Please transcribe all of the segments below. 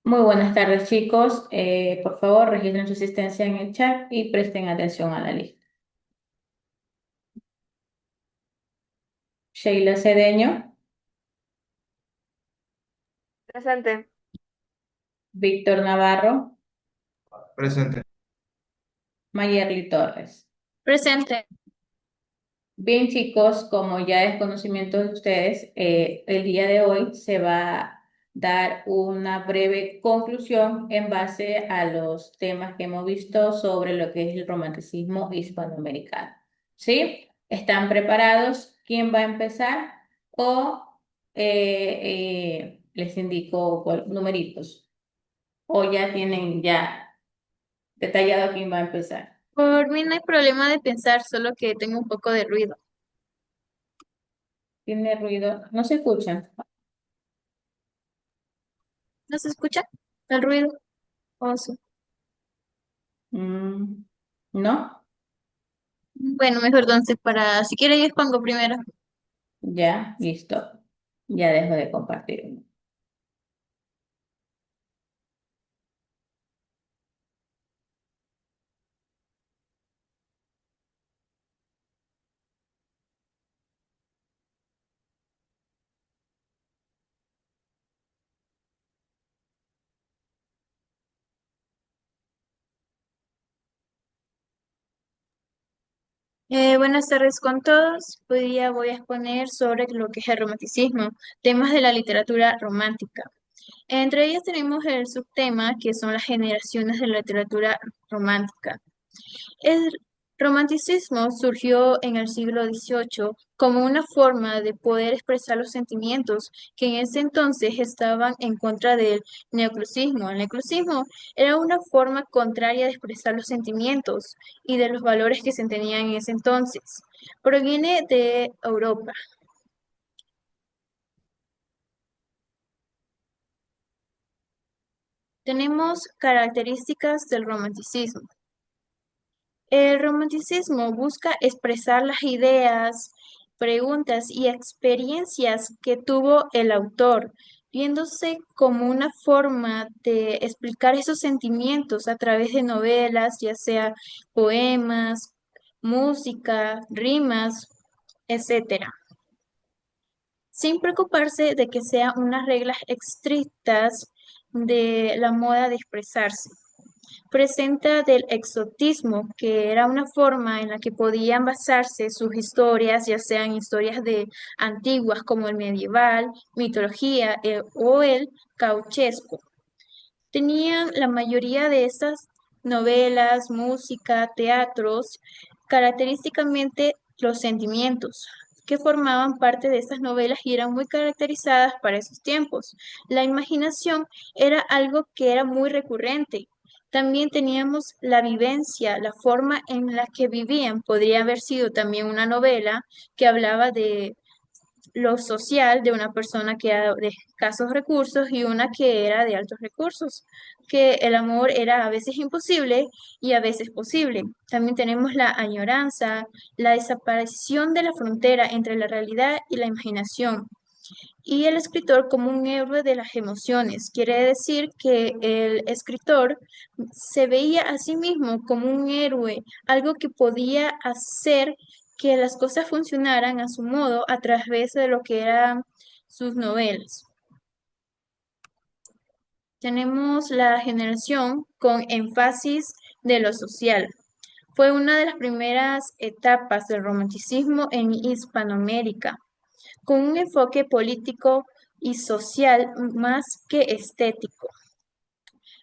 Muy buenas tardes, chicos. Por favor, registren su asistencia en el chat y presten atención a la lista. Sheila Cedeño, Presente. Víctor Navarro, Presente. Mayerly Torres. Presente. Bien, chicos, como ya es conocimiento de ustedes, el día de hoy se va a dar una breve conclusión en base a los temas que hemos visto sobre lo que es el romanticismo hispanoamericano. ¿Sí? ¿Están preparados? ¿Quién va a empezar? O les indico numeritos. O ya tienen ya detallado quién va a empezar. Por mí no hay problema de pensar, solo que tengo un poco de ruido. ¿Tiene ruido? ¿No se escuchan? ¿No se escucha el ruido? Oh, sí. Mm, ¿no? Bueno, mejor entonces si quiere yo expongo primero. Ya, listo. Ya dejo de compartir. Buenas tardes con todos. Hoy día voy a exponer sobre lo que es el romanticismo, temas de la literatura romántica. Entre ellas tenemos el subtema que son las generaciones de la literatura romántica. El romanticismo surgió en el siglo XVIII como una forma de poder expresar los sentimientos que en ese entonces estaban en contra del neoclasismo. El neoclasismo era una forma contraria de expresar los sentimientos y de los valores que se tenían en ese entonces. Proviene de Europa. Tenemos características del romanticismo. El romanticismo busca expresar las ideas, preguntas y experiencias que tuvo el autor, viéndose como una forma de explicar esos sentimientos a través de novelas, ya sea poemas, música, rimas, etcétera, sin preocuparse de que sean unas reglas estrictas de la moda de expresarse. Presenta del exotismo, que era una forma en la que podían basarse sus historias, ya sean historias de antiguas como el medieval, mitología o el cauchesco. Tenían la mayoría de estas novelas, música, teatros, característicamente los sentimientos que formaban parte de estas novelas y eran muy caracterizadas para esos tiempos. La imaginación era algo que era muy recurrente. También teníamos la vivencia, la forma en la que vivían. Podría haber sido también una novela que hablaba de lo social de una persona que era de escasos recursos y una que era de altos recursos, que el amor era a veces imposible y a veces posible. También tenemos la añoranza, la desaparición de la frontera entre la realidad y la imaginación. Y el escritor como un héroe de las emociones. Quiere decir que el escritor se veía a sí mismo como un héroe, algo que podía hacer que las cosas funcionaran a su modo a través de lo que eran sus novelas. Tenemos la generación con énfasis de lo social. Fue una de las primeras etapas del romanticismo en Hispanoamérica con un enfoque político y social más que estético.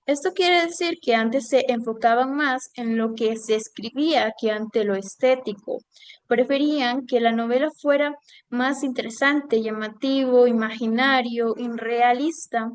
Esto quiere decir que antes se enfocaban más en lo que se escribía que ante lo estético. Preferían que la novela fuera más interesante, llamativo, imaginario, irrealista,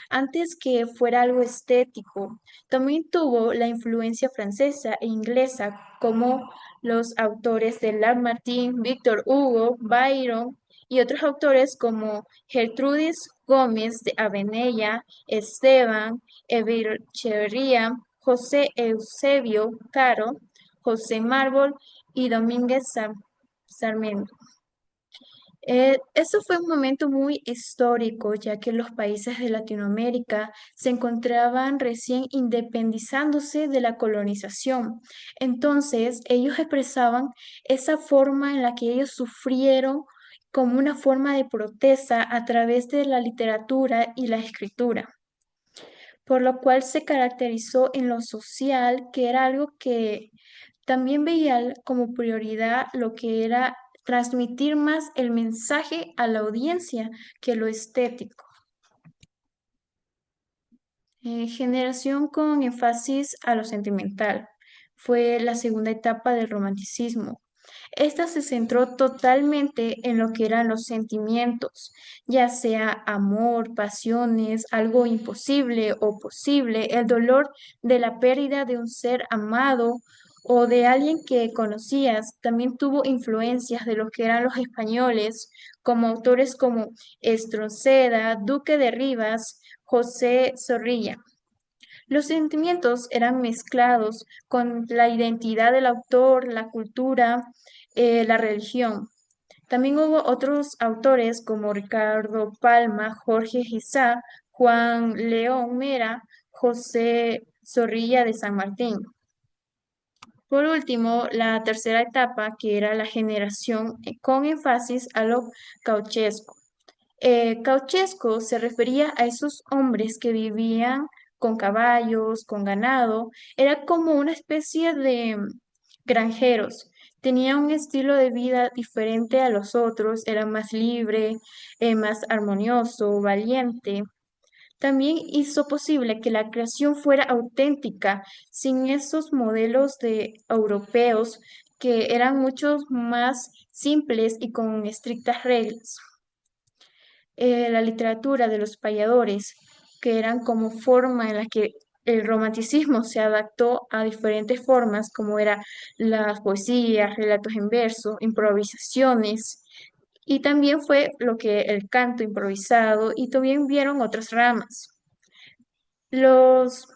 antes que fuera algo estético. También tuvo la influencia francesa e inglesa, como los autores de Lamartine, Victor Hugo, Byron y otros autores como Gertrudis Gómez de Avenella, Esteban, Echeverría, José Eusebio Caro, José Mármol y Domínguez Sarmiento. Eso fue un momento muy histórico, ya que los países de Latinoamérica se encontraban recién independizándose de la colonización. Entonces, ellos expresaban esa forma en la que ellos sufrieron como una forma de protesta a través de la literatura y la escritura, por lo cual se caracterizó en lo social, que era algo que también veía como prioridad lo que era transmitir más el mensaje a la audiencia que lo estético. Generación con énfasis a lo sentimental. Fue la segunda etapa del romanticismo. Esta se centró totalmente en lo que eran los sentimientos, ya sea amor, pasiones, algo imposible o posible, el dolor de la pérdida de un ser amado o de alguien que conocías. También tuvo influencias de lo que eran los españoles, como autores como Espronceda, Duque de Rivas, José Zorrilla. Los sentimientos eran mezclados con la identidad del autor, la cultura, la religión. También hubo otros autores como Ricardo Palma, Jorge Gisá, Juan León Mera, José Zorrilla de San Martín. Por último, la tercera etapa, que era la generación con énfasis a lo cauchesco. Cauchesco se refería a esos hombres que vivían con caballos, con ganado, era como una especie de granjeros. Tenía un estilo de vida diferente a los otros, era más libre, más armonioso, valiente. También hizo posible que la creación fuera auténtica, sin esos modelos de europeos que eran muchos más simples y con estrictas reglas. La literatura de los payadores, que eran como forma en la que el romanticismo se adaptó a diferentes formas, como era las poesías, relatos en verso, improvisaciones, y también fue lo que el canto improvisado, y también vieron otras ramas. Los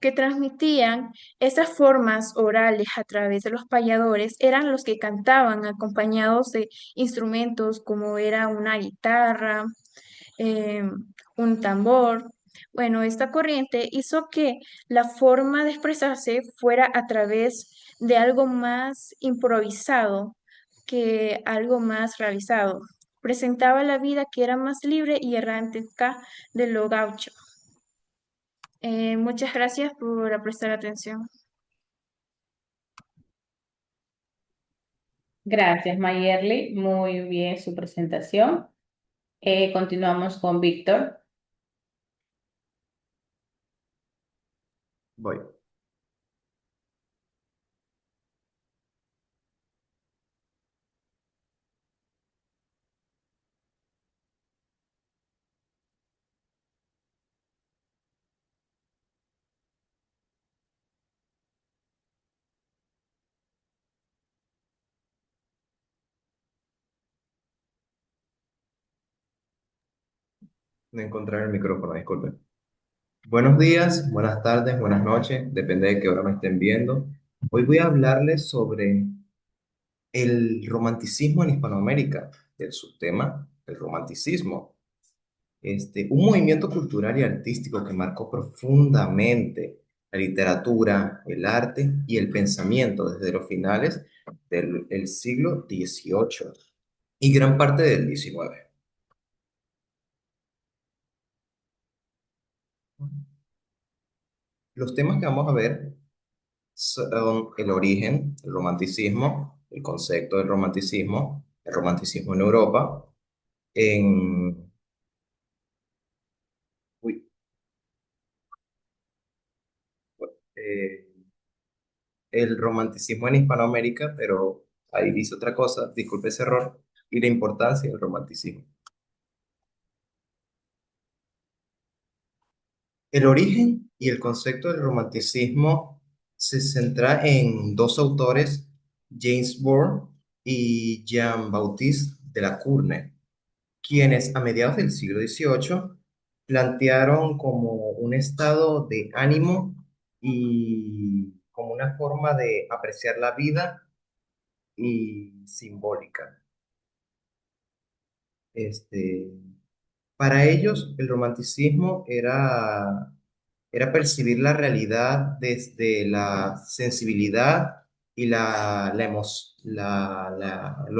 que transmitían esas formas orales a través de los payadores eran los que cantaban acompañados de instrumentos como era una guitarra, eh, un tambor. Bueno, esta corriente hizo que la forma de expresarse fuera a través de algo más improvisado que algo más realizado. Presentaba la vida que era más libre y errática de lo gaucho. Muchas gracias por prestar atención. Gracias, Mayerly. Muy bien su presentación. Continuamos con Víctor. Voy. No encontrar el micrófono, disculpen. Buenos días, buenas tardes, buenas noches, depende de qué hora me estén viendo. Hoy voy a hablarles sobre el romanticismo en Hispanoamérica, el subtema, el romanticismo. Un movimiento cultural y artístico que marcó profundamente la literatura, el arte y el pensamiento desde los finales del el siglo XVIII y gran parte del XIX. Los temas que vamos a ver son el origen, el romanticismo, el concepto del romanticismo, el romanticismo en Europa, en, uy, eh, el romanticismo en Hispanoamérica, pero ahí dice otra cosa, disculpe ese error, y la importancia del romanticismo. El origen y el concepto del romanticismo se centra en dos autores, James Bourne y Jean-Baptiste de la Cournée, quienes a mediados del siglo XVIII plantearon como un estado de ánimo y como una forma de apreciar la vida y simbólica. Este, para ellos, el romanticismo era percibir la realidad desde la sensibilidad y lo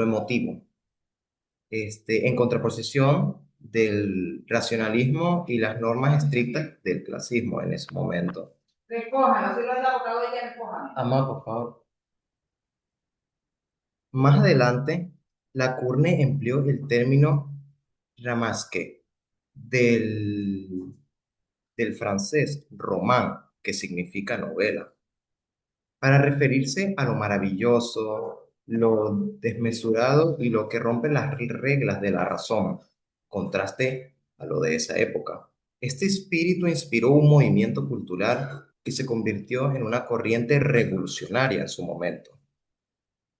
emotivo, en contraposición del racionalismo y las normas estrictas del clasismo en ese momento. Recójalo, si no es abogado, ella recójalo. Amá, por favor. Más adelante, Lacourne empleó el término ramasque del francés roman, que significa novela, para referirse a lo maravilloso, lo desmesurado y lo que rompe las reglas de la razón, contraste a lo de esa época. Este espíritu inspiró un movimiento cultural que se convirtió en una corriente revolucionaria en su momento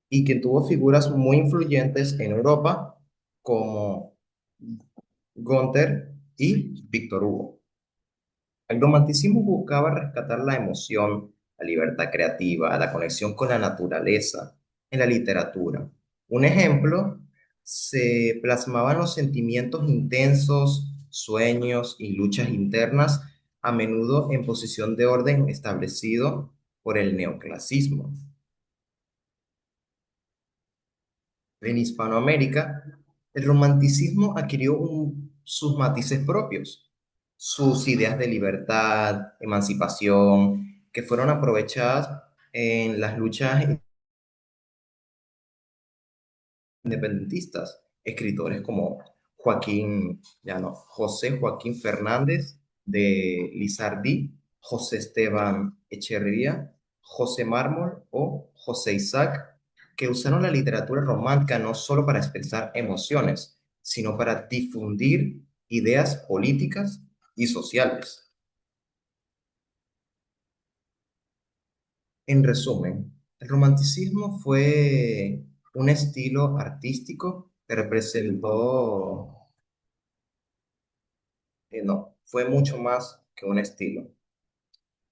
y que tuvo figuras muy influyentes en Europa como Gunther y Víctor Hugo. El romanticismo buscaba rescatar la emoción, la libertad creativa, la conexión con la naturaleza en la literatura. Un ejemplo, se plasmaban los sentimientos intensos, sueños y luchas internas, a menudo en posición de orden establecido por el neoclasismo. En Hispanoamérica, el romanticismo adquirió sus matices propios, sus ideas de libertad, emancipación, que fueron aprovechadas en las luchas independentistas. Escritores como José Joaquín Fernández de Lizardi, José Esteban Echeverría, José Mármol o José Isaac, que usaron la literatura romántica no solo para expresar emociones, sino para difundir ideas políticas y sociales. En resumen, el romanticismo fue un estilo artístico que representó, no, fue mucho más que un estilo.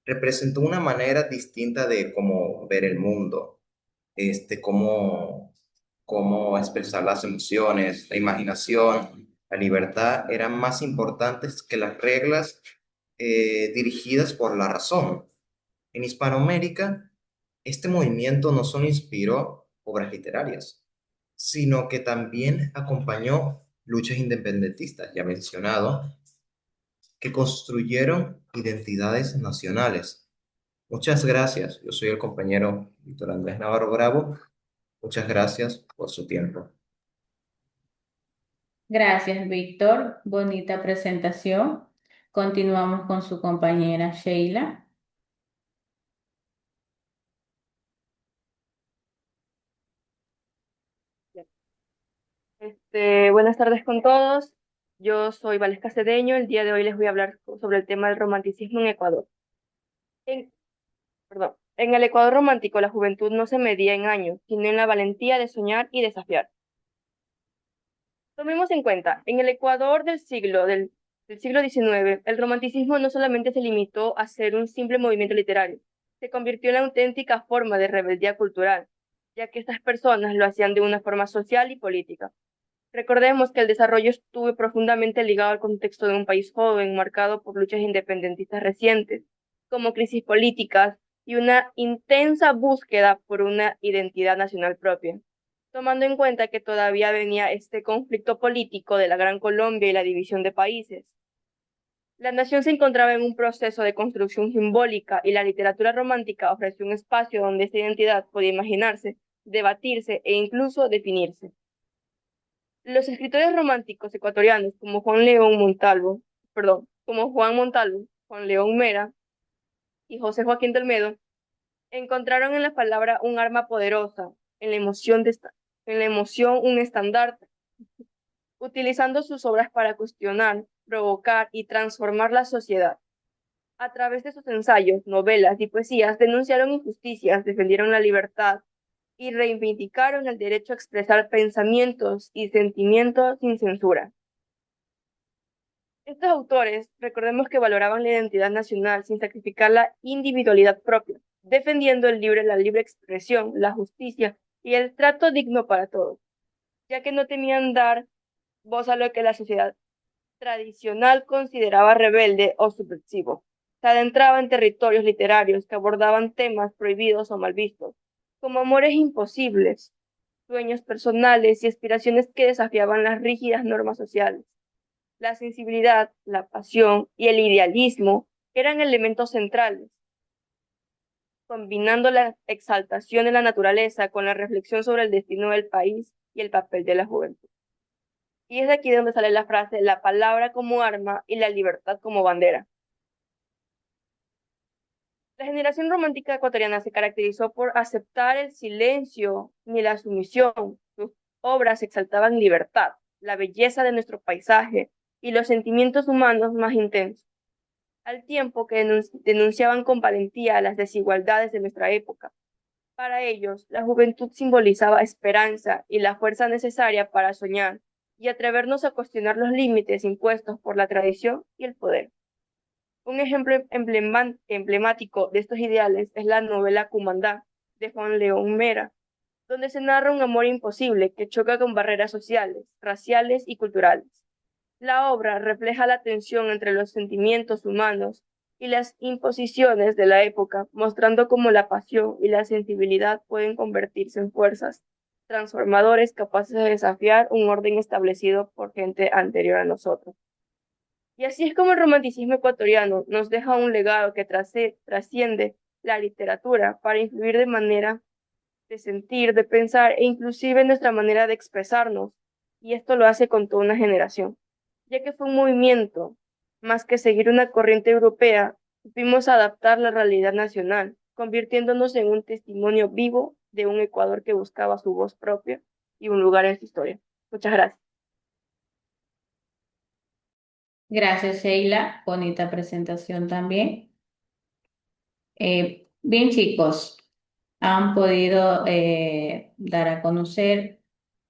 Representó una manera distinta de cómo ver el mundo, cómo expresar las emociones, la imaginación, la libertad eran más importantes que las reglas dirigidas por la razón. En Hispanoamérica, este movimiento no solo inspiró obras literarias, sino que también acompañó luchas independentistas, ya mencionado, que construyeron identidades nacionales. Muchas gracias. Yo soy el compañero Víctor Andrés Navarro Bravo. Muchas gracias por su tiempo. Gracias, Víctor. Bonita presentación. Continuamos con su compañera Sheila. Buenas tardes con todos. Yo soy Valesca Cedeño. El día de hoy les voy a hablar sobre el tema del romanticismo en Ecuador. En, en el Ecuador romántico, la juventud no se medía en años, sino en la valentía de soñar y desafiar. Tomemos en cuenta, en el Ecuador del siglo XIX, el romanticismo no solamente se limitó a ser un simple movimiento literario, se convirtió en la auténtica forma de rebeldía cultural, ya que estas personas lo hacían de una forma social y política. Recordemos que el desarrollo estuvo profundamente ligado al contexto de un país joven, marcado por luchas independentistas recientes, como crisis políticas y una intensa búsqueda por una identidad nacional propia, tomando en cuenta que todavía venía este conflicto político de la Gran Colombia y la división de países. La nación se encontraba en un proceso de construcción simbólica y la literatura romántica ofreció un espacio donde esta identidad podía imaginarse, debatirse e incluso definirse. Los escritores románticos ecuatorianos como como Juan Montalvo, Juan León Mera y José Joaquín del Medo, encontraron en la palabra un arma poderosa, en la emoción un estandarte, utilizando sus obras para cuestionar, provocar y transformar la sociedad. A través de sus ensayos, novelas y poesías denunciaron injusticias, defendieron la libertad y reivindicaron el derecho a expresar pensamientos y sentimientos sin censura. Estos autores, recordemos que valoraban la identidad nacional sin sacrificar la individualidad propia, defendiendo la libre expresión, la justicia y el trato digno para todos, ya que no temían dar voz a lo que la sociedad tradicional consideraba rebelde o subversivo. Se adentraba en territorios literarios que abordaban temas prohibidos o mal vistos, como amores imposibles, sueños personales y aspiraciones que desafiaban las rígidas normas sociales. La sensibilidad, la pasión y el idealismo eran elementos centrales, combinando la exaltación de la naturaleza con la reflexión sobre el destino del país y el papel de la juventud. Y es de aquí donde sale la frase, la palabra como arma y la libertad como bandera. La generación romántica ecuatoriana se caracterizó por aceptar el silencio ni la sumisión. Sus obras exaltaban libertad, la belleza de nuestro paisaje y los sentimientos humanos más intensos, al tiempo que denunciaban con valentía las desigualdades de nuestra época. Para ellos, la juventud simbolizaba esperanza y la fuerza necesaria para soñar y atrevernos a cuestionar los límites impuestos por la tradición y el poder. Un ejemplo emblemático de estos ideales es la novela Cumandá de Juan León Mera, donde se narra un amor imposible que choca con barreras sociales, raciales y culturales. La obra refleja la tensión entre los sentimientos humanos y las imposiciones de la época, mostrando cómo la pasión y la sensibilidad pueden convertirse en fuerzas transformadores capaces de desafiar un orden establecido por gente anterior a nosotros. Y así es como el romanticismo ecuatoriano nos deja un legado que trasciende la literatura para influir de manera de sentir, de pensar e inclusive en nuestra manera de expresarnos. Y esto lo hace con toda una generación, ya que fue un movimiento, más que seguir una corriente europea, supimos adaptar la realidad nacional, convirtiéndonos en un testimonio vivo de un Ecuador que buscaba su voz propia y un lugar en su historia. Muchas gracias. Gracias, Sheila. Bonita presentación también. Bien, chicos, han podido dar a conocer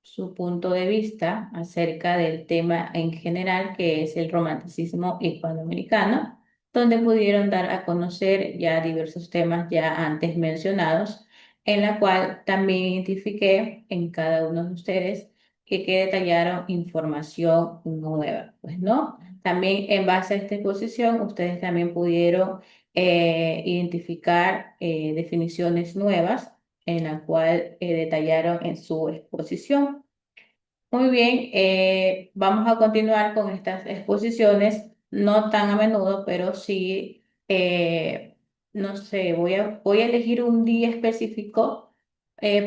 su punto de vista acerca del tema en general, que es el romanticismo hispanoamericano, donde pudieron dar a conocer ya diversos temas ya antes mencionados, en la cual también identifiqué en cada uno de ustedes que detallaron información nueva, pues, ¿no? También en base a esta exposición, ustedes también pudieron identificar definiciones nuevas en la cual detallaron en su exposición. Muy bien, vamos a continuar con estas exposiciones, no tan a menudo, pero sí, no sé, voy a elegir un día específico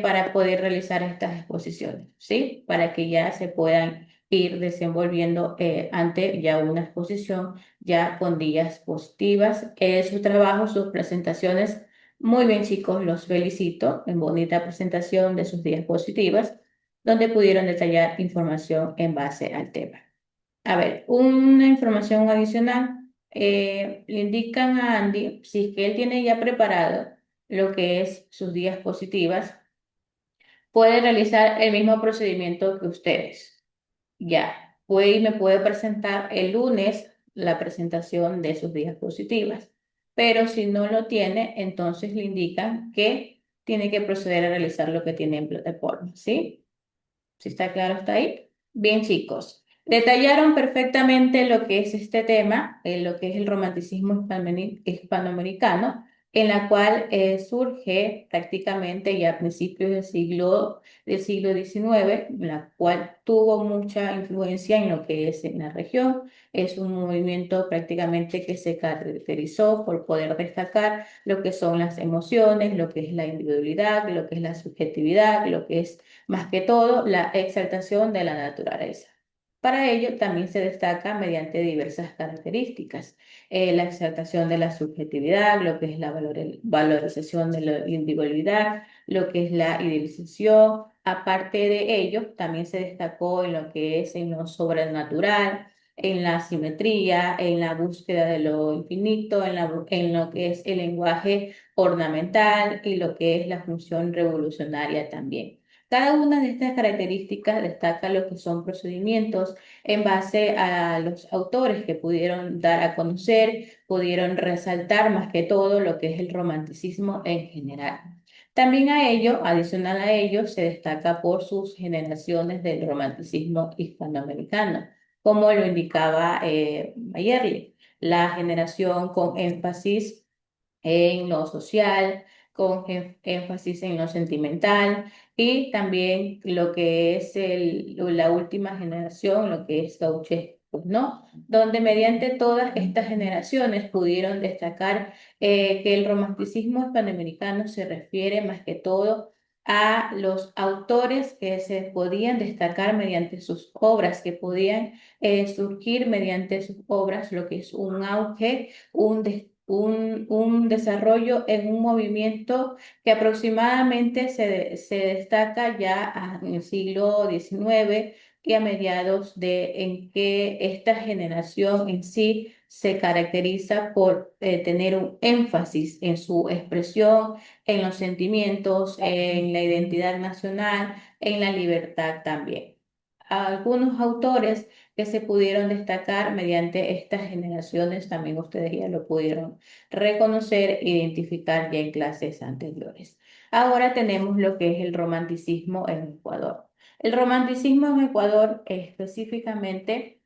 para poder realizar estas exposiciones, ¿sí? Para que ya se puedan ir desenvolviendo ante ya una exposición ya con días positivas. Su trabajo, sus presentaciones, muy bien chicos, los felicito en bonita presentación de sus diapositivas donde pudieron detallar información en base al tema. A ver, una información adicional. Le indican a Andy, si es que él tiene ya preparado lo que es sus diapositivas, puede realizar el mismo procedimiento que ustedes. Ya, me puede presentar el lunes la presentación de sus diapositivas. Pero si no lo tiene, entonces le indican que tiene que proceder a realizar lo que tiene en plataforma, ¿sí? ¿Sí está claro hasta ahí? Bien, chicos. Detallaron perfectamente lo que es este tema, lo que es el romanticismo hispanoamericano, en la cual surge prácticamente ya a principios del siglo XIX, la cual tuvo mucha influencia en lo que es en la región. Es un movimiento prácticamente que se caracterizó por poder destacar lo que son las emociones, lo que es la individualidad, lo que es la subjetividad, lo que es más que todo la exaltación de la naturaleza. Para ello también se destaca mediante diversas características, la exaltación de la subjetividad, lo que es la valorización de la individualidad, lo que es la idealización. Aparte de ello, también se destacó en lo que es en lo sobrenatural, en la simetría, en la búsqueda de lo infinito, en lo que es el lenguaje ornamental y lo que es la función revolucionaria también. Cada una de estas características destaca lo que son procedimientos en base a los autores que pudieron dar a conocer, pudieron resaltar más que todo lo que es el romanticismo en general. También a ello, adicional a ello, se destaca por sus generaciones del romanticismo hispanoamericano, como lo indicaba Mayerly, la generación con énfasis en lo social, con énfasis en lo sentimental y también lo que es la última generación, lo que es gauchesco, ¿no? Donde mediante todas estas generaciones pudieron destacar que el romanticismo hispanoamericano se refiere más que todo a los autores que se podían destacar mediante sus obras, que podían surgir mediante sus obras, lo que es un auge, un desarrollo en un movimiento que aproximadamente se destaca ya en el siglo XIX y a mediados en que esta generación en sí se caracteriza por tener un énfasis en su expresión, en los sentimientos, en la identidad nacional, en la libertad también. Algunos autores que se pudieron destacar mediante estas generaciones, también ustedes ya lo pudieron reconocer e identificar ya en clases anteriores. Ahora tenemos lo que es el romanticismo en Ecuador. El romanticismo en Ecuador específicamente,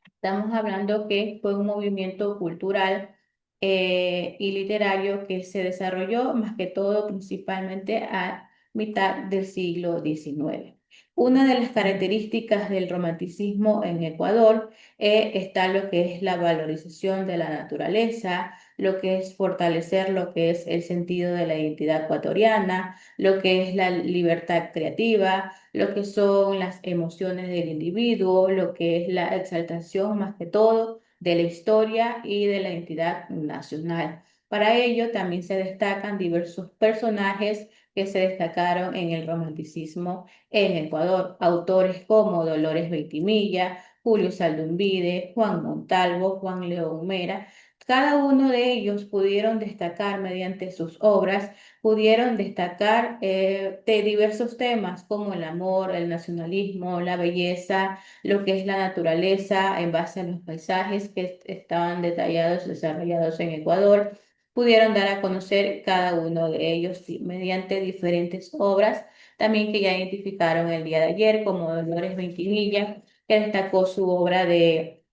estamos hablando que fue un movimiento cultural y literario que se desarrolló más que todo principalmente a mitad del siglo XIX. Una de las características del romanticismo en Ecuador está lo que es la valorización de la naturaleza, lo que es fortalecer lo que es el sentido de la identidad ecuatoriana, lo que es la libertad creativa, lo que son las emociones del individuo, lo que es la exaltación más que todo de la historia y de la identidad nacional. Para ello también se destacan diversos personajes que se destacaron en el romanticismo en Ecuador, autores como Dolores Beitimilla, Julio Saldumbide, Juan Montalvo, Juan León Mera. Cada uno de ellos pudieron destacar mediante sus obras, pudieron destacar de diversos temas como el amor, el nacionalismo, la belleza, lo que es la naturaleza en base a los paisajes que estaban detallados, desarrollados en Ecuador. Pudieron dar a conocer cada uno de ellos mediante diferentes obras, también que ya identificaron el día de ayer, como Dolores Ventimilla, que destacó su obra de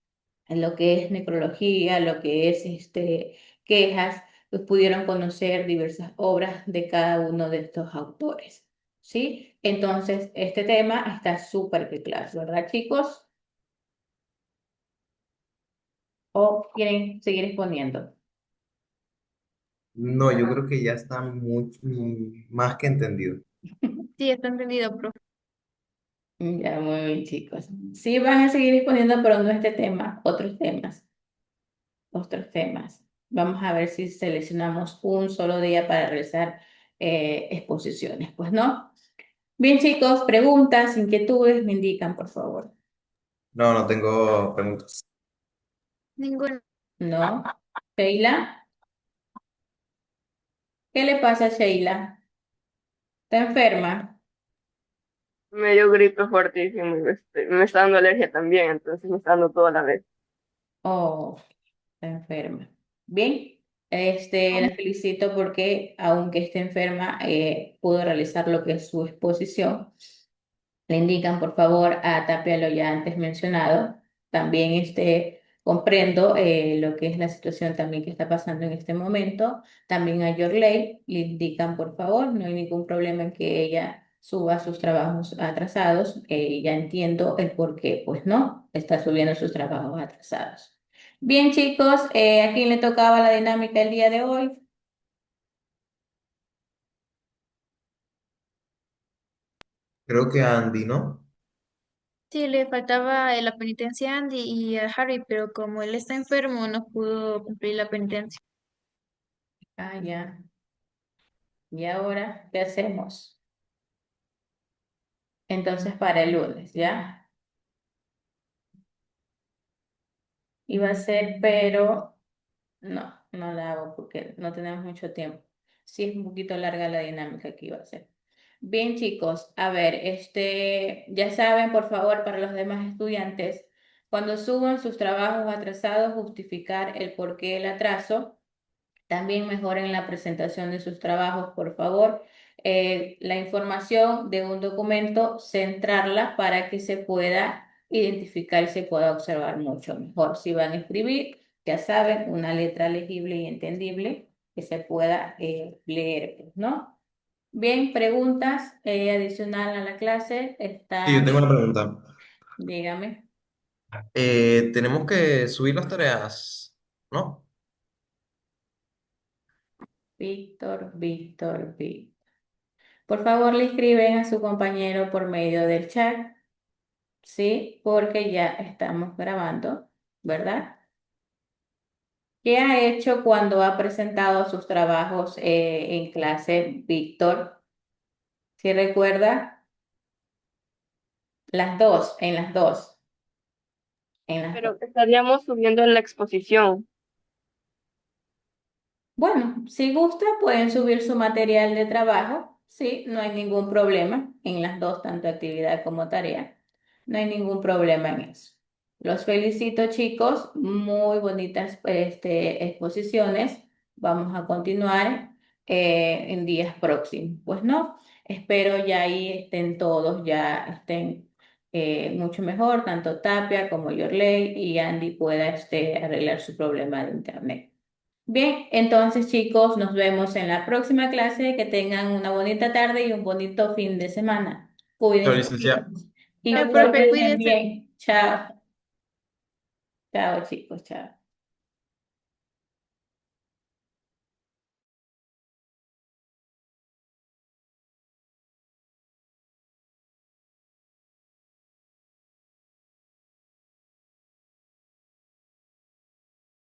en lo que es necrología, lo que es quejas, pues pudieron conocer diversas obras de cada uno de estos autores, ¿sí? Entonces, este tema está súper que claro, ¿verdad, chicos? ¿O quieren seguir exponiendo? No, yo creo que ya está más que entendido. Sí, está entendido, profe. Ya, muy bien, chicos. Sí, van a seguir exponiendo, pero no este tema, otros temas, otros temas. Vamos a ver si seleccionamos un solo día para realizar exposiciones, pues no. Bien, chicos, preguntas, inquietudes, me indican, por favor. No, no tengo preguntas. Ninguno. ¿No? ¿Sheila? ¿Qué le pasa a Sheila? ¿Está enferma? Me dio gripe fuertísimo y me está dando alergia también, entonces me está dando todo a la vez. Oh, está enferma. Bien, la felicito porque, aunque esté enferma, pudo realizar lo que es su exposición. Le indican, por favor, a Tapia lo ya antes mencionado. También comprendo lo que es la situación también que está pasando en este momento. También a Yorley le indican, por favor, no hay ningún problema en que ella suba sus trabajos atrasados. Ya entiendo el por qué, pues no, está subiendo sus trabajos atrasados. Bien, chicos, ¿a quién le tocaba la dinámica el día de hoy? Creo que Andy, ¿no? Sí, le faltaba la penitencia a Andy y a Harry, pero como él está enfermo, no pudo cumplir la penitencia. Ah, ya. ¿Y ahora qué hacemos? Entonces, para el lunes, ¿ya? Iba a ser, pero no la hago porque no tenemos mucho tiempo. Sí, es un poquito larga la dinámica que iba a hacer. Bien, chicos, a ver, ya saben, por favor, para los demás estudiantes, cuando suban sus trabajos atrasados, justificar el porqué del atraso. También mejoren la presentación de sus trabajos, por favor. la información de un documento, centrarla para que se pueda identificar y se pueda observar mucho mejor. Si van a escribir, ya saben, una letra legible y entendible que se pueda leer, pues, ¿no? Bien, preguntas adicional a la clase. Sí, yo Está, tengo una pregunta. dígame, Tenemos que subir las tareas, ¿no? Víctor. Por favor, le escriben a su compañero por medio del chat, ¿sí? Porque ya estamos grabando, ¿verdad? ¿Qué ha hecho cuando ha presentado sus trabajos en clase, Víctor? ¿Sí recuerda? Las dos, en las dos. Pero estaríamos subiendo la exposición. Bueno, si gusta, pueden subir su material de trabajo. Sí, no hay ningún problema en las dos, tanto actividad como tarea. No hay ningún problema en eso. Los felicito, chicos. Muy bonitas exposiciones. Vamos a continuar en días próximos. Pues no, espero ya ahí estén todos, ya estén mucho mejor, tanto Tapia como Yorley y Andy pueda arreglar su problema de internet. Bien, entonces chicos, nos vemos en la próxima clase. Que tengan una bonita tarde y un bonito fin de semana. Chao, Cuídense, licenciada. chicos. Y Chao, que profe, estén cuídese. bien. Chao. Chao, chicos. Chao.